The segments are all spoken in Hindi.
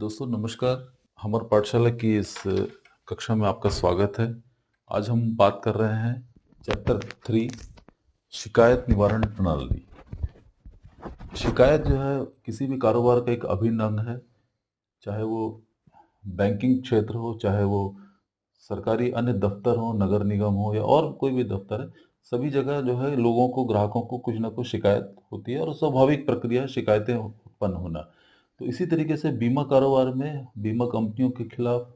दोस्तों नमस्कार। हमर पाठशाला की इस कक्षा में आपका स्वागत है। आज हम बात कर रहे हैं चैप्टर 3 शिकायत निवारण प्रणाली। शिकायत जो है किसी भी कारोबार का एक अभिन्न अंग है, चाहे वो बैंकिंग क्षेत्र हो, चाहे वो सरकारी अन्य दफ्तर हो, नगर निगम हो या और कोई भी दफ्तर है। सभी जगह जो है लोगों को, ग्राहकों को कुछ ना कुछ शिकायत होती है और स्वाभाविक प्रक्रिया है शिकायतें उत्पन्न होना। तो इसी तरीके से बीमा कारोबार में बीमा कंपनियों के खिलाफ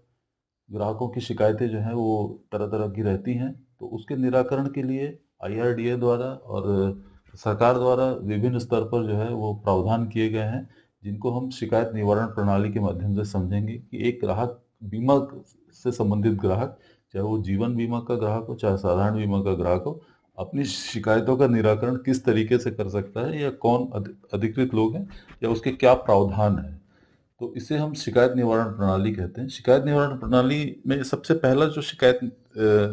ग्राहकों की शिकायतें जो हैं वो तरह तरह की रहती हैं। तो उसके निराकरण के लिए आईआरडीए द्वारा और सरकार द्वारा विभिन्न स्तर पर जो है वो प्रावधान किए गए हैं, जिनको हम शिकायत निवारण प्रणाली के माध्यम से समझेंगे कि एक ग्राहक, बीमा से संबंधित ग्राहक, चाहे वो जीवन बीमा का ग्राहक हो चाहे साधारण बीमा का ग्राहक हो, अपनी शिकायतों का निराकरण किस तरीके से कर सकता है या कौन अधिकृत लोग हैं या उसके क्या प्रावधान है। तो इसे हम शिकायत निवारण प्रणाली कहते हैं। शिकायत निवारण प्रणाली में सबसे पहला जो शिकायत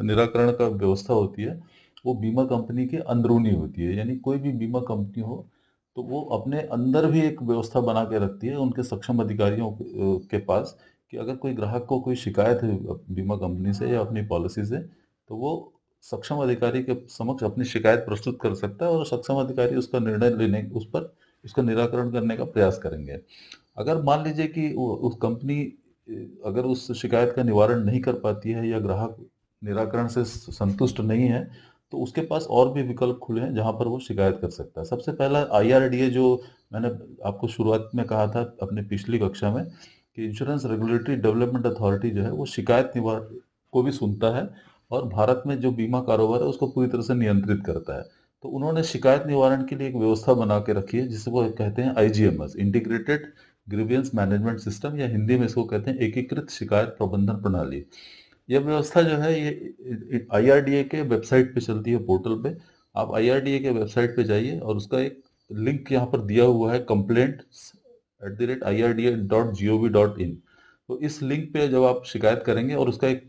निराकरण का व्यवस्था होती है वो बीमा कंपनी के अंदरूनी होती है। यानी कोई भी बीमा कंपनी हो तो वो अपने अंदर भी एक व्यवस्था बना के रखती है उनके सक्षम अधिकारियों के पास कि अगर कोई ग्राहक को कोई शिकायत है बीमा कंपनी से या अपनी पॉलिसी से, तो वो सक्षम अधिकारी के समक्ष अपनी शिकायत प्रस्तुत कर सकता है और सक्षम अधिकारी उसका निर्णय लेने, उस पर उसका निराकरण करने का प्रयास करेंगे। अगर मान लीजिए कि उस कंपनी अगर उस शिकायत का निवारण नहीं कर पाती है या ग्राहक निराकरण से संतुष्ट नहीं है, तो उसके पास और भी विकल्प खुले हैं जहां पर वो शिकायत कर सकता है। सबसे पहला आईआरडीए, जो मैंने आपको शुरुआत में कहा था अपने पिछली कक्षा में कि इंश्योरेंस रेगुलेटरी डेवलपमेंट अथॉरिटी जो है वो शिकायत निवारण को भी सुनता है और भारत में जो बीमा कारोबार है उसको पूरी तरह से नियंत्रित करता है। तो उन्होंने शिकायत निवारण के लिए एक व्यवस्था बना के रखी है जिसे वो कहते हैं IGMS, integrated grievance management system, या हिंदी में इसको कहते हैं एकीकृत शिकायत प्रबंधन प्रणाली। यह व्यवस्था जो है ये आईआरडीए के वेबसाइट पे चलती है, पोर्टल पे। आप आईआरडीए के वेबसाइट पे जाइए और उसका एक लिंक यहाँ पर दिया हुआ है, complaints@irdA.gov.in। तो इस लिंक पे जब आप शिकायत करेंगे और उसका एक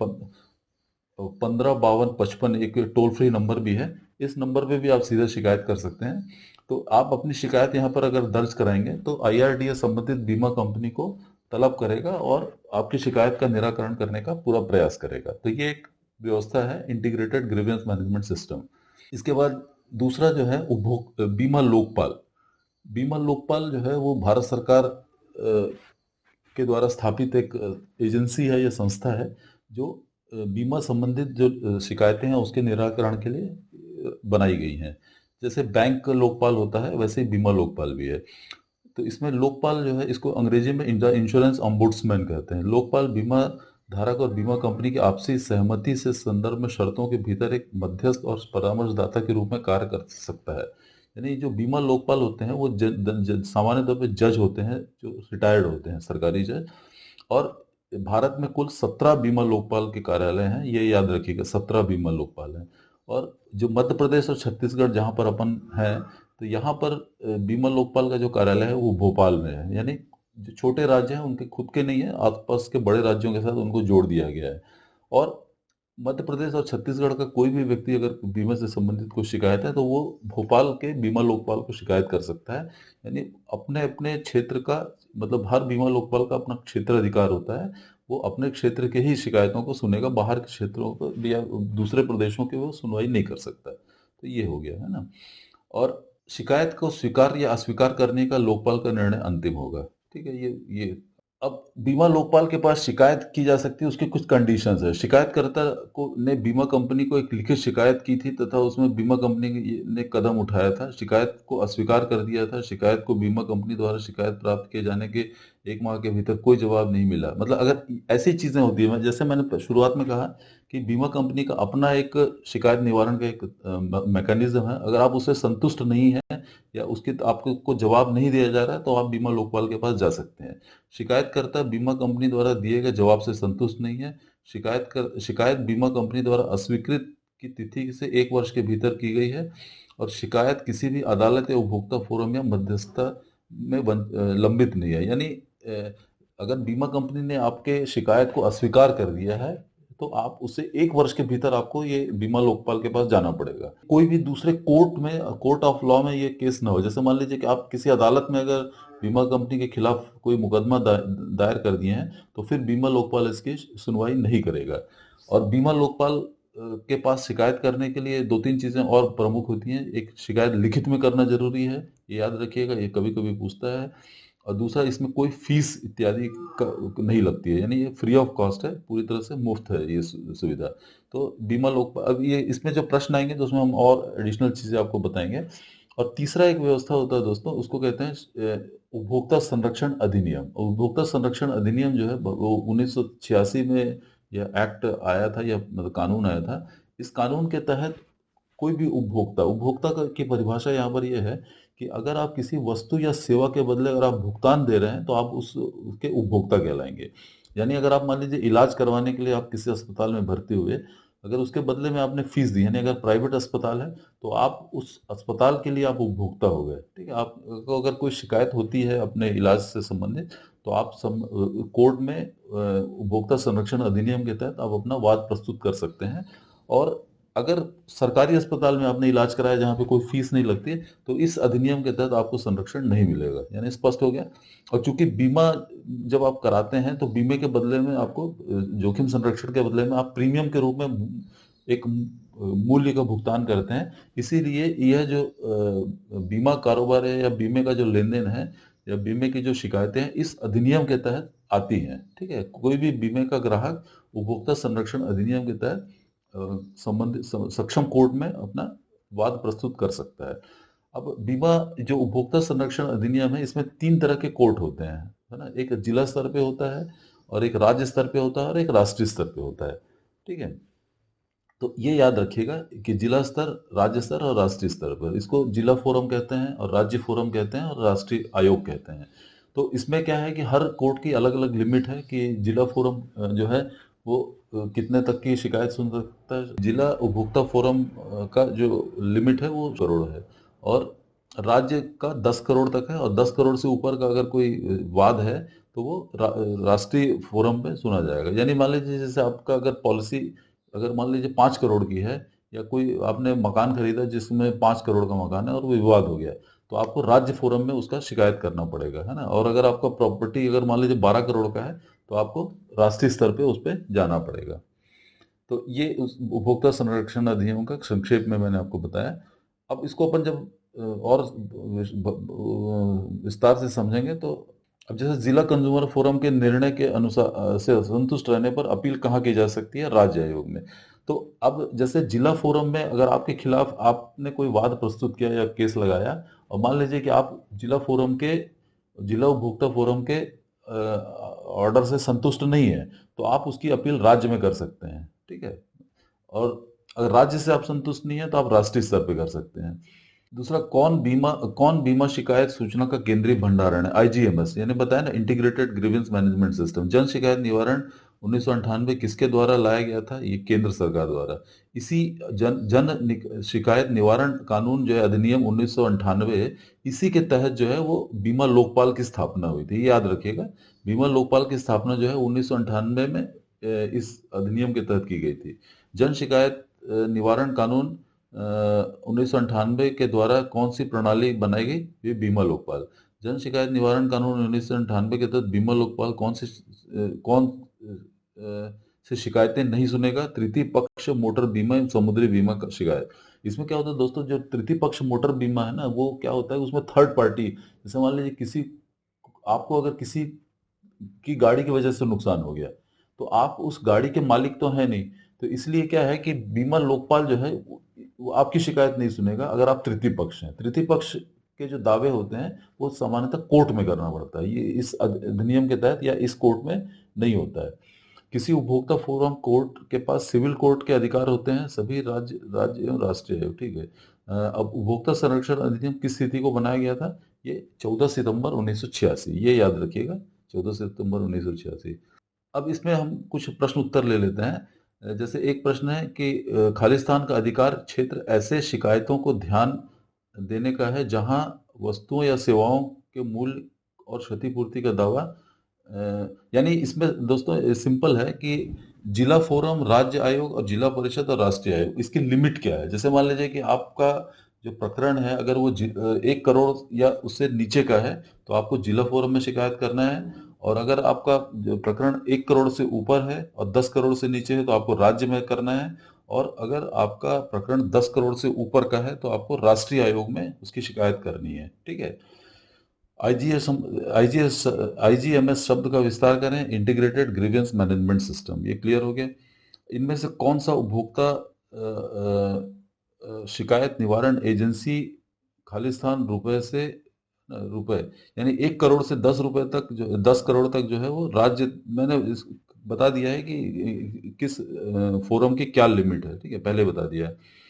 155255 एक टोल फ्री नंबर भी है, इस नंबर पे भी आप सीधा शिकायत कर सकते हैं। तो आप अपनी शिकायत यहाँ पर अगर दर्ज कराएंगे तो आईआरडीए संबंधित बीमा कंपनी को तलब करेगा और आपकी शिकायत का निराकरण करने का पूरा प्रयास करेगा। तो ये एक व्यवस्था है, इंटीग्रेटेड ग्रीवियंस मैनेजमेंट सिस्टम। इसके बाद दूसरा जो है उपभोग बीमा लोकपाल। बीमा लोकपाल जो है वो भारत सरकार के द्वारा स्थापित एक एजेंसी है या संस्था है जो बीमा संबंधित जो शिकायतें हैं उसके निराकरण के लिए बनाई गई हैं। जैसे बैंक लोकपाल होता है वैसे ही बीमा लोकपाल भी है। तो इसमें लोकपाल जो है इसको अंग्रेजी में इंश्योरेंस ऑम्बुड्समैन कहते हैं। लोकपाल बीमा धारक और बीमा कंपनी की आपसी सहमति से संदर्भ में शर्तों के भीतर एक मध्यस्थ और परामर्शदाता के रूप में कार्य कर सकता है। यानी जो बीमा लोकपाल होते हैं वो सामान्य तौर पे जज होते हैं जो रिटायर्ड होते हैं, सरकारी जज। और भारत में कुल 17 बीमा लोकपाल के कार्यालय हैं, ये याद रखिएगा, 17 बीमा लोकपाल हैं। और जो मध्य प्रदेश और छत्तीसगढ़ जहाँ पर अपन हैं, तो यहाँ पर बीमा लोकपाल का जो कार्यालय है वो भोपाल में है। यानी जो छोटे राज्य हैं उनके खुद के नहीं है, आसपास के बड़े राज्यों के साथ उनको जोड़ दिया गया है। और मध्य प्रदेश और छत्तीसगढ़ का कोई भी व्यक्ति अगर बीमा से संबंधित कोई शिकायत है तो वो भोपाल के बीमा लोकपाल को शिकायत कर सकता है। यानी अपने अपने क्षेत्र का, मतलब हर बीमा लोकपाल का अपना क्षेत्र अधिकार होता है। वो अपने क्षेत्र के ही शिकायतों को सुनेगा, बाहर के क्षेत्रों को या दूसरे प्रदेशों की वो सुनवाई नहीं कर सकता। तो ये हो गया है ना। और शिकायत को स्वीकार या अस्वीकार करने का लोकपाल का निर्णय अंतिम होगा। ठीक है, ये अब बीमा लोकपाल के पास शिकायत की जा सकती है, उसकी कुछ कंडीशंस है। शिकायतकर्ता को ने बीमा कंपनी को एक लिखित शिकायत की थी तथा उसमें बीमा कंपनी ने कदम उठाया था, शिकायत को अस्वीकार कर दिया था, शिकायत को बीमा कंपनी द्वारा शिकायत प्राप्त किए जाने के 1 माह के भीतर कोई जवाब नहीं मिला। मतलब अगर ऐसी चीजें होती है, जैसे मैंने शुरुआत में कहा कि बीमा कंपनी का अपना एक शिकायत निवारण का एक मैकेनिज्म है। अगर आप उससे संतुष्ट नहीं है या उसके आपको को जवाब नहीं दिया जा रहा है तो आप बीमा लोकपाल के पास जा सकते हैं। शिकायतकर्ता बीमा कंपनी द्वारा दिए गए जवाब से संतुष्ट नहीं है, शिकायत बीमा कंपनी द्वारा अस्वीकृत की तिथि से 1 वर्ष के भीतर की गई है और शिकायत किसी भी अदालत या उपभोक्ता फोरम या मध्यस्थता में लंबित नहीं है। यानी अगर बीमा कंपनी ने आपके शिकायत को अस्वीकार कर दिया है तो आप उसे 1 वर्ष के भीतर आपको ये बीमा लोकपाल के पास जाना पड़ेगा। कोई भी दूसरे कोर्ट ऑफ लॉ में ये केस ना हो। जैसे मान लीजिए कि आप किसी अदालत में अगर बीमा कंपनी के खिलाफ कोई मुकदमा दायर कर दिए हैं, तो फिर बीमा लोकपाल इसकी सुनवाई नहीं करेगा। और बीमा लोकपाल के पास शिकायत करने के लिए दो तीन चीज़ें और प्रमुख होती हैं। एक, शिकायत लिखित में करना जरूरी है, ये याद रखिएगा, ये कभी कभी पूछता है। और दूसरा, इसमें कोई फीस इत्यादि नहीं लगती है, यानी ये फ्री ऑफ कॉस्ट है, पूरी तरह से मुफ्त है ये सुविधा। तो बीमा लोकपाल, अब ये इसमें जो प्रश्न आएंगे तो उसमें हम और एडिशनल चीज़ें आपको बताएंगे। और तीसरा एक व्यवस्था होता है दोस्तों, उसको कहते हैं उपभोक्ता संरक्षण अधिनियम। उपभोक्ता संरक्षण अधिनियम जो है वो 1986 में यह एक्ट आया था, या मतलब कानून आया था। इस कानून के तहत कोई भी उपभोक्ता, की परिभाषा यहाँ पर यह है कि अगर आप किसी वस्तु या सेवा के बदले अगर आप भुगतान दे रहे हैं तो आप उसके उपभोक्ता कहलाएंगे। यानी अगर आप मान लीजिए इलाज करवाने के लिए आप किसी अस्पताल में भर्ती हुए, अगर उसके बदले में आपने फीस दी, यानी अगर प्राइवेट अस्पताल है तो आप उस अस्पताल के लिए आप उपभोक्ता हो गए, ठीक है। आपको अगर कोई शिकायत होती है अपने इलाज से संबंधित, तो आप कोर्ट में उपभोक्ता संरक्षण अधिनियम के तहत आप अपना वाद प्रस्तुत कर सकते हैं। और अगर सरकारी अस्पताल में आपने इलाज कराया जहाँ पे कोई फीस नहीं लगती, तो इस अधिनियम के तहत आपको संरक्षण नहीं मिलेगा। यानी स्पष्ट हो गया। और चूंकि बीमा जब आप कराते हैं तो बीमे के बदले में आपको जोखिम संरक्षण के बदले में आप प्रीमियम के रूप में एक मूल्य का भुगतान करते हैं। इसीलिए यह जो बीमा कारोबार है या बीमे का जो लेन देन है या बीमे की जो शिकायतें हैं, इस अधिनियम के तहत आती हैं, ठीक है। कोई भी बीमे का ग्राहक उपभोक्ता संरक्षण अधिनियम के तहत संबंधित सक्षम कोर्ट में अपना वाद प्रस्तुत कर सकता है। अब बीमा जो उपभोक्ता संरक्षण अधिनियम है, इसमें तीन तरह के कोर्ट होते हैं, है ना। एक जिला स्तर पे होता है, और एक राज्य स्तर पे होता है, और एक राष्ट्रीय स्तर पे होता है, ठीक है। तो ये याद रखिएगा कि जिला स्तर, राज्य स्तर और राष्ट्रीय स्तर पर इसको जिला फोरम कहते हैं, और राज्य फोरम कहते हैं, और राष्ट्रीय आयोग कहते हैं। तो इसमें क्या है कि हर कोर्ट की अलग अलग लिमिट है कि जिला फोरम जो है वो कितने तक की शिकायत सुन सकता है। जिला उपभोक्ता फोरम का जो लिमिट है वो करोड़ है, और राज्य का 10 करोड़ तक है, और 10 करोड़ से ऊपर का अगर कोई वाद है तो वो राष्ट्रीय फोरम पे सुना जाएगा। यानी मान लीजिए जैसे आपका अगर पॉलिसी अगर मान लीजिए 5 करोड़ की है, या कोई आपने मकान खरीदा जिसमें 5 करोड़ का मकान है और वो विवाद हो गया, तो आपको राज्य फोरम में उसका शिकायत करना पड़ेगा, है ना। और अगर आपका प्रॉपर्टी अगर मान लीजिए 12 करोड़ का है, तो आपको राष्ट्रीय स्तर पे उस पर जाना पड़ेगा। तो ये उस उपभोक्ता संरक्षण अधिनियम का संक्षेप में मैंने आपको बताया। अब इसको अपन जब और विस्तार से समझेंगे तो, अब जैसे जिला कंज्यूमर फोरम के निर्णय के अनुसार से असंतुष्ट रहने पर अपील कहाँ की जा सकती है? राज्य आयोग में। तो अब जैसे जिला फोरम में अगर आपके खिलाफ आपने कोई वाद प्रस्तुत किया या केस लगाया, और मान लीजिए कि आप जिला उपभोक्ता फोरम के ऑर्डर से संतुष्ट नहीं है, तो आप उसकी अपील राज्य में कर सकते हैं, ठीक है। और अगर राज्य से आप संतुष्ट नहीं है तो आप राष्ट्रीय स्तर पे कर सकते हैं। दूसरा, कौन बीमा शिकायत सूचना का केंद्रीय भंडारण है? आईजीएमएस, यानी बताया ना, इंटीग्रेटेड ग्रीवेंस मैनेजमेंट सिस्टम। जन शिकायत निवारण 1998 किसके द्वारा लाया गया था? ये केंद्र सरकार द्वारा। इसी शिकायत निवारण कानून जो है, अधिनियम 1998, इसी के तहत जो है वो बीमा लोकपाल की स्थापना हुई थी, ये याद रखिएगा। बीमा लोकपाल की स्थापना जो है 1998 में इस अधिनियम के तहत की गई थी। जन शिकायत निवारण कानून 1998 के द्वारा कौन सी प्रणाली बनाई गई? ये बीमा लोकपाल। जन शिकायत निवारण कानून 1998 के तहत बीमा लोकपाल कौन से शिकायतें नहीं सुनेगा? तृतीय पक्ष मोटर बीमा एवं समुद्री बीमा का शिकायत। इसमें क्या होता है दोस्तों, जो तृतीय पक्ष मोटर बीमा है ना, वो क्या होता है, उसमें थर्ड पार्टी, जैसे मान लीजिए आपको अगर किसी की गाड़ी की वजह से नुकसान हो गया, तो आप उस गाड़ी के मालिक तो है नहीं, तो इसलिए क्या है कि बीमा लोकपाल जो है वो आपकी शिकायत नहीं सुनेगा अगर आप तृतीय पक्ष हैं। तृतीय पक्ष के जो दावे होते हैं वो सामान्यतः कोर्ट में करना पड़ता है, ये इस अधिनियम के तहत या इस कोर्ट में नहीं होता है। किसी उपभोक्ता फोरम कोर्ट के पास सिविल कोर्ट के अधिकार होते हैं, सभी राज्य एवं राष्ट्रीय आयोग, ठीक है। अब उपभोक्ता संरक्षण अधिनियम किस स्थिति को बनाया गया था? ये 14 सितंबर 1986, ये याद रखिएगा, 14 सितंबर 1986। अब इसमें हम कुछ प्रश्न उत्तर ले लेते हैं। जैसे एक प्रश्न है कि खालिस्तान का अधिकार क्षेत्र ऐसे शिकायतों को ध्यान देने का है जहां वस्तुओं या सेवाओं के मूल्य और क्षतिपूर्ति का दावा, यानी इसमें दोस्तों सिंपल है कि जिला फोरम, राज्य आयोग और जिला परिषद और राष्ट्रीय आयोग, इसकी लिमिट क्या है? जैसे मान लीजिए कि आपका जो प्रकरण है अगर वो 1 करोड़ या उससे नीचे का है तो आपको जिला फोरम में शिकायत करना है, और अगर आपका जो प्रकरण 1 करोड़ से ऊपर है और 10 करोड़ से नीचे है तो आपको राज्य में करना है, और अगर आपका प्रकरण 10 करोड़ से ऊपर का है तो आपको राष्ट्रीय आयोग में उसकी शिकायत करनी है। ठीक है। आईजीएस आईजीएस आईजीएमएस शब्द का विस्तार करें, इंटीग्रेटेड ग्रीवेंस मैनेजमेंट सिस्टम, ये क्लियर हो गया। इनमें से कौन सा उपभोक्ता शिकायत निवारण एजेंसी खालिस्तान रुपए से रुपए यानी 1 करोड़ से 10 रुपए तक, जो 10 करोड़ तक जो है वो राज्य, मैंने बता दिया है कि किस फोरम की क्या लिमिट है। ठीक है, पहले बता दिया है।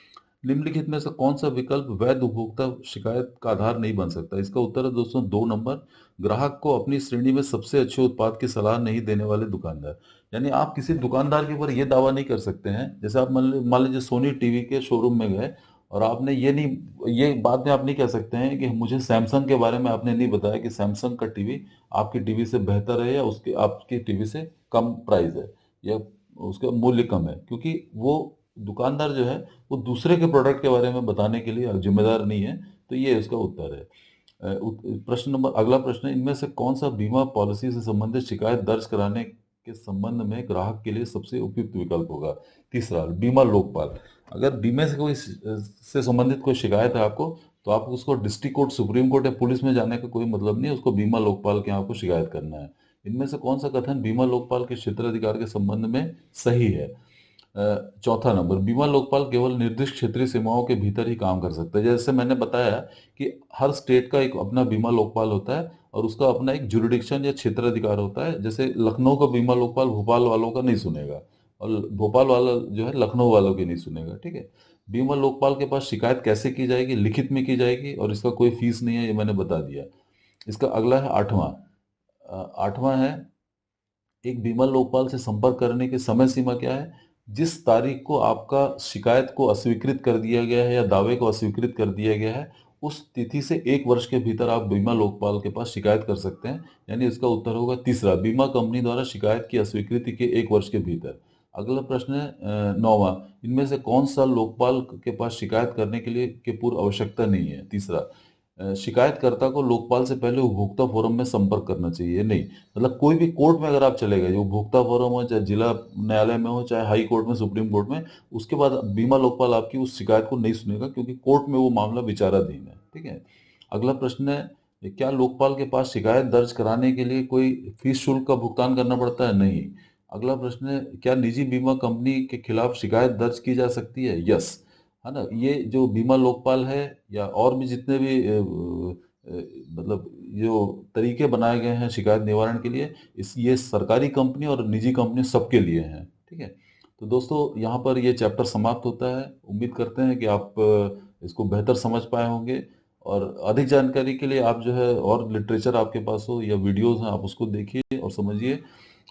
निम्नलिखित में से कौन सा विकल्प वैध उपभोक्ता शिकायत का आधार नहीं बन सकता? इसका उत्तर है दोस्तों 2 नंबर, ग्राहक को अपनी श्रेणी में सबसे अच्छे उत्पाद की सलाह नहीं देने वाले दुकानदार। यानी आप किसी दुकानदार के ऊपर ये दावा नहीं कर सकते हैं, जैसे आप मान लीजिए सोनी टीवी के शोरूम में गए और आपने ये बाद में आप नहीं कह सकते हैं कि मुझे सैमसंग के बारे में आपने नहीं बताया कि सैमसंग का टीवी आपकी टीवी से बेहतर है या उसके आपकी टीवी से कम प्राइस है या उसका मूल्य कम है, क्योंकि वो दुकानदार जो है वो दूसरे के प्रोडक्ट के बारे में बताने के लिए जिम्मेदार नहीं है। तो ये उसका उत्तर है। प्रश्न नंबर, अगला प्रश्न है, इनमें से कौन सा बीमा पॉलिसी से संबंधित शिकायत दर्ज कराने के संबंध में ग्राहक के लिए सबसे उपयुक्त विकल्प होगा? तीसरा, बीमा लोकपाल। अगर बीमे से संबंधित कोई शिकायत है आपको, तो आपको उसको डिस्ट्रिक्ट कोर्ट, सुप्रीम कोर्ट या पुलिस में जाने का कोई मतलब नहीं है, उसको बीमा लोकपाल के यहाँ आपको शिकायत करना है। इनमें से कौन सा कथन बीमा लोकपाल के क्षेत्राधिकार के संबंध में सही है? चौथा नंबर, बीमा लोकपाल केवल निर्दिष्ट क्षेत्रीय सीमाओं के भीतर ही काम कर सकता है। जैसे मैंने बताया कि हर स्टेट का एक अपना बीमा लोकपाल होता है और उसका अपना एक जुरिडिक्शन या क्षेत्राधिकार होता है। जैसे लखनऊ का बीमा लोकपाल भोपाल वालों का नहीं सुनेगा और भोपाल वाला जो है लखनऊ वालों की नहीं सुनेगा। ठीक है। बीमा लोकपाल के पास शिकायत कैसे की जाएगी? लिखित में की जाएगी और इसका कोई फीस नहीं है, ये मैंने बता दिया। इसका अगला है आठवां। आठवां है, एक बीमा लोकपाल से संपर्क करने की समय सीमा क्या है? जिस तारीख को आपका शिकायत को अस्वीकृत कर दिया गया है या दावे को अस्वीकृत कर दिया गया है, उस तिथि से 1 वर्ष के भीतर आप बीमा लोकपाल के पास शिकायत कर सकते हैं। यानी इसका उत्तर होगा तीसरा, बीमा कंपनी द्वारा शिकायत की अस्वीकृति के 1 वर्ष के भीतर। अगला प्रश्न है 9वां, इनमें से कौन सा लोकपाल के पास शिकायत करने के लिए के पूर्व आवश्यकता नहीं है? तीसरा, शिकायतकर्ता को लोकपाल से पहले उपभोक्ता फोरम में संपर्क करना चाहिए। नहीं, मतलब कोई भी कोर्ट में अगर आप चले गए, जो उपभोक्ता फोरम हो, चाहे जिला न्यायालय में हो, चाहे हाई कोर्ट में, सुप्रीम कोर्ट में, उसके बाद बीमा लोकपाल आपकी उस शिकायत को नहीं सुनेगा, क्योंकि कोर्ट में वो मामला विचाराधीन है। ठीक है। अगला प्रश्न है, क्या लोकपाल के पास शिकायत दर्ज कराने के लिए कोई फीस शुल्क का भुगतान करना पड़ता है? नहीं। अगला प्रश्न है, क्या निजी बीमा कंपनी के खिलाफ शिकायत दर्ज की जा सकती है? यस, है ना। ये जो बीमा लोकपाल है या और भी जितने भी मतलब जो तरीके बनाए गए हैं शिकायत निवारण के लिए, ये सरकारी कंपनी और निजी कंपनी सबके लिए हैं। ठीक है। तो दोस्तों, यहाँ पर ये चैप्टर समाप्त होता है। उम्मीद करते हैं कि आप इसको बेहतर समझ पाए होंगे, और अधिक जानकारी के लिए आप जो है और लिटरेचर आपके पास हो या वीडियोस हैं, आप उसको देखिए और समझिए,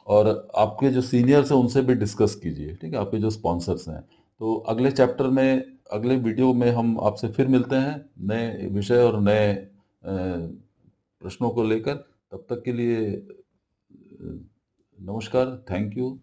और आपके जो सीनियर्स हैं उनसे भी डिस्कस कीजिए। ठीक है, आपके जो स्पॉन्सर्स हैं। तो अगले चैप्टर में, अगले वीडियो में हम आपसे फिर मिलते हैं नए विषय और नए प्रश्नों को लेकर। तब तक के लिए नमस्कार, थैंक यू।